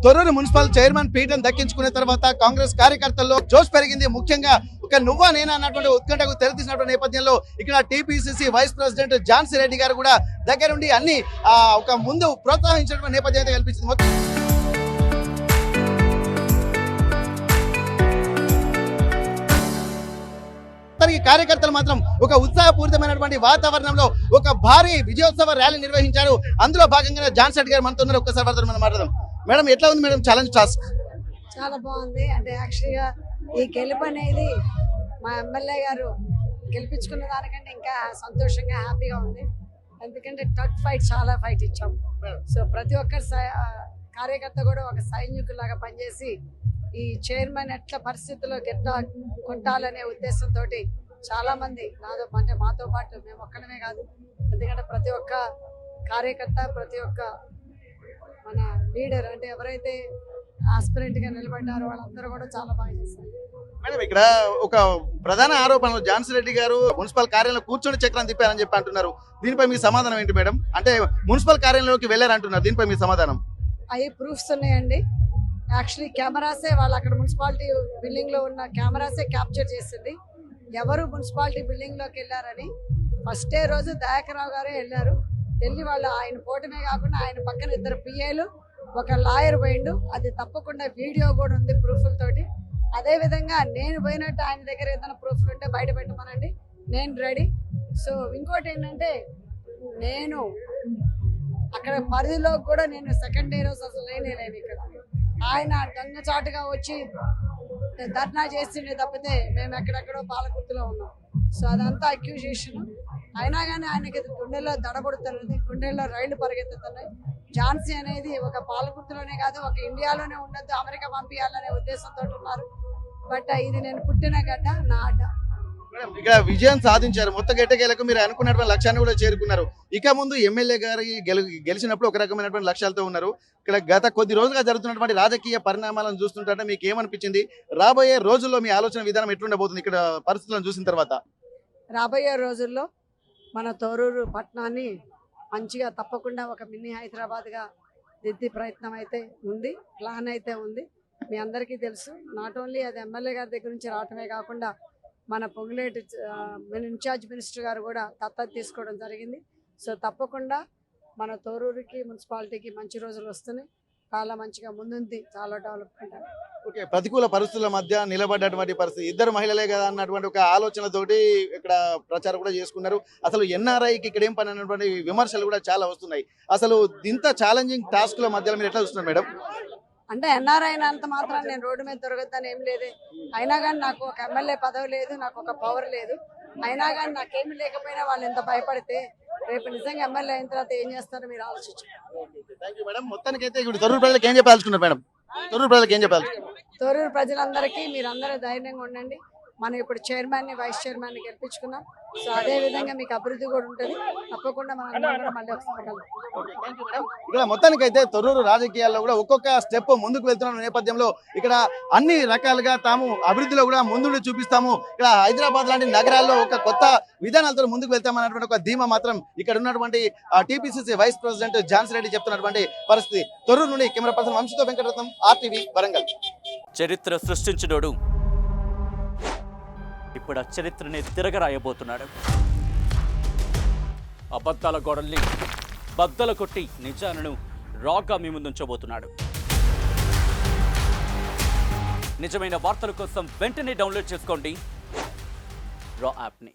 Thorrur municipal chairman పీఠం దక్కించుకున్న తర్వాత కాంగ్రెస్ కార్యకర్తల్లో జోష్ పెరిగింది. ముఖ్యంగా ఒక నువ్వా నేనా అన్నటువంటి ఉత్కంఠకు తెరతీసినటువంటి నేపథ్యంలో ఇక్కడ TPCC vice president Jhansi Reddy గారు కూడా దగ్గరుండి అన్ని ఒక ముందు ప్రోత్సహించినటువంటి నేపథ్యం అయితే కల్పించింది. మొత్తానికి కార్యకర్తలు మాత్రం ఒక ఉత్సాహపూరితమైనటువంటి వాతావరణంలో ఒక భారీ విజయోత్సవ ర్యాలీ నిర్వహించారు. అందులో భాగంగా ఝాన్సీ రెడ్డి గారు మనతో ఉన్నారు. ఒక్కసారి మనం మాట్లాడదాం. మేడం, ఎట్లా ఉంది మేడం ఛాలెంజ్ టాస్క్? చాలా బాగుంది. అంటే యాక్చువల్గా ఈ గెలుపు అనేది మా ఎమ్మెల్యే గారు గెలిపించుకున్న దానికంటే ఇంకా సంతోషంగా హ్యాపీగా ఉంది. ఎందుకంటే టగ్ ఫైట్ చాలా ఫైట్ ఇచ్చాం. సో ప్రతి ఒక్కరి కార్యకర్త కూడా ఒక సైనికులాగా పనిచేసి ఈ చైర్మన్ ఎట్లా పరిస్థితుల్లోకి ఎట్లా కొట్టాలనే ఉద్దేశంతో చాలా మంది అంటే మాతో పాటు మేము ఒక్కడమే కాదు, ఎందుకంటే ప్రతి ఒక్క కార్యకర్త ప్రతి ఒక్క మన లీడర్ అంటే ఎవరైతే ఆస్పిరెంట్ గా నిలబడ్డారో వాళ్ళందరూ కూడా చాలా బాగా చేశారు. మేడం, ఇక్కడ ఒక ప్రధాన ఆరోపణలు ఝాన్సీ రెడ్డి గారు మున్సిపల్ కార్యాలయంలో కూర్చొని చక్రం తిప్పారని చెప్పి అంటున్నారు. దీనిపై మీ సమాధానం ఏంటి మేడం? అంటే మున్సిపల్ కార్యాలయంలోకి వెళ్ళారంటున్నారు, దీనిపై మీ సమాధానం? అవి ప్రూఫ్స్ ఉన్నాయండి. యాక్చువల్లీ కెమెరాసే వాళ్ళు అక్కడ మున్సిపాలిటీ బిల్డింగ్ లో ఉన్న కెమెరాసే క్యాప్చర్ చేసింది ఎవరు మున్సిపాలిటీ బిల్డింగ్ లోకి వెళ్ళారని. ఫస్ట్ డే రోజు దయాకరావు గారే వెళ్ళారు. వెళ్ళి వాళ్ళు ఆయన పోవటమే కాకుండా ఆయన పక్కన ఇద్దరు పిఏలు ఒక లాయర్ పోయిండు. అది తప్పకుండా వీడియో కూడా ఉంది ప్రూఫ్లతోటి. అదే విధంగా నేను పోయినట్టు ఆయన దగ్గర ఏదైనా ప్రూఫ్లు ఉంటే బయట పెట్టమనండి, నేను రెడీ. సో ఇంకోటి ఏంటంటే నేను అక్కడ పరిధిలో కూడా నేను సెకండ్ డే రోజు అసలు లేను ఇక్కడ. ఆయన దొంగచాటుగా వచ్చి ధర్నా చేసిండే తప్పితే మేము ఎక్కడెక్కడో పాలకుర్తిలో ఉన్నాం. సో అదంతా అక్యూజేషన్. అయినా కానీ ఆయనకి గుండెల్లో దడబడుతున్నది, గుండెల్లో రైళ్లు పరిగెత్తుతున్నాయి. ఝాన్సీ అనేది ఒక పాలకుర్తిలోనే కాదు, ఒక ఇండియాలోనే ఉండద్దు, అమెరికా పంపించాలనే ఉద్దేశంతో ఉన్నారు. బట్ ఇది నేను పుట్టిన గడ్డ, నా అడ్డ. ఇక్కడ విజయం సాధించారు. మొత్తం గెట్టగేలకు మీరు అనుకున్నటువంటి లక్ష్యాన్ని కూడా చేరుకున్నారు. ఇక ముందు ఎమ్మెల్యే గారి గెలిచినప్పుడు ఒక రకమైనటువంటి లక్ష్యాలతో ఉన్నారు. ఇక్కడ గత కొద్ది రోజులుగా జరుగుతున్నటువంటి రాజకీయ పరిణామాలను చూస్తుంటే మీకు ఏమనిపించింది? రాబోయే రోజుల్లో మీ ఆలోచన విధానం ఎట్లుండబోతుంది ఇక్కడ పరిస్థితులను చూసిన తర్వాత? రాబోయే రోజుల్లో మన తొర్రూరు పట్టణాన్ని మంచిగా తప్పకుండా ఒక మినీ హైదరాబాద్గా దిద్ది ప్రయత్నం అయితే ఉంది, ప్లాన్ అయితే ఉంది. మీ అందరికీ తెలుసు. నాట్ ఓన్లీ అది ఎమ్మెల్యే గారి దగ్గర నుంచి రావటమే కాకుండా మన పొంగులేటి ఇన్ఛార్జ్ మినిస్టర్ గారు కూడా దత్తత తీసుకోవడం జరిగింది. సో తప్పకుండా మన తొర్రూరుకి మున్సిపాలిటీకి మంచి రోజులు వస్తున్నాయి. చాలా మంచిగా ముందుంది, చాలా డెవలప్మెంట్. ఓకే, ప్రతికూల పరిస్థితుల మధ్య నిలబడ్డటువంటి పరిస్థితి, ఇద్దరు మహిళలే కదా అన్నటువంటి ఒక ఆలోచనతోటి ఇక్కడ ప్రచారం కూడా చేసుకున్నారు. అసలు ఎన్ఆర్ఐకి ఇక్కడ ఏం పని అన్నటువంటి విమర్శలు కూడా చాలా వస్తున్నాయి. అసలు ఇంత ఛాలెంజింగ్ టాస్క్ల మధ్యలో మీరు ఎట్లా చూస్తున్నారు మేడం? అంటే ఎన్ఆర్ఐ అయినంత మాత్రం నేను రోడ్డు మీద దొరకద్దని ఏం లేదే. అయినా కానీ నాకు ఒక ఎమ్మెల్యే పదవి లేదు, నాకు ఒక పవర్ లేదు. అయినా కానీ నాకేమి లేకపోయినా వాళ్ళు ఎంత భయపడితే రేపు నిజంగా ఎమ్మెల్యే అయిన తర్వాత ఏం చేస్తారో మీరు ఆలోచించండి. మొత్తానికైతే ఇప్పుడు తొర్రూరు ప్రజలకు ఏం చెప్పాల్సుకున్నారు మేడం? తొర్రూరు ప్రజలకు ఏం చెప్పాలి? తొర్రూరు ప్రజలందరికీ మీరందరూ ధైర్యంగా ఉండండి. మనం ఇప్పుడు చైర్మన్ని వైస్ చైర్మన్ని గెలిపించుకున్నాం. సో అదే విధంగా మీకు అభివృద్ధి కూడా ఉంటుంది. తప్పకుండా మనం మళ్ళీ ఇక్కడ మొత్తానికైతే తొర్రూరు రాజకీయాల్లో కూడా ఒక్కొక్క స్టెప్ ముందుకు వెళ్తున్న నేపథ్యంలో ఇక్కడ అన్ని రకాలుగా తాము అభివృద్ధిలో కూడా ముందుండి చూపిస్తాము, ఇక్కడ హైదరాబాద్ లాంటి నగరాల్లో ఒక కొత్త విధానాలతో ముందుకు వెళ్తామన్నటువంటి ఒక ధీమా మాత్రం ఇక్కడ ఉన్నటువంటి TPCC vice president Jhansi Reddy చెప్తున్నటువంటి పరిస్థితి. తొర్రూరు నుండి కెమెరా పర్సన్ వంశీతో వెంకటరత్నం, RTV వరంగల్. చరిత్ర సృష్టించినోడు ఇప్పుడు ఆ చరిత్రని తిరగరాయబోతున్నాడు. అబద్ధాల గోడల్ని బద్దలు కొట్టి నిజాలను రాగా మీ ముందుంచబోతున్నాడు. నిజమైన వార్తల కోసం వెంటనే డౌన్లోడ్ చేసుకోండి రా యాప్ని.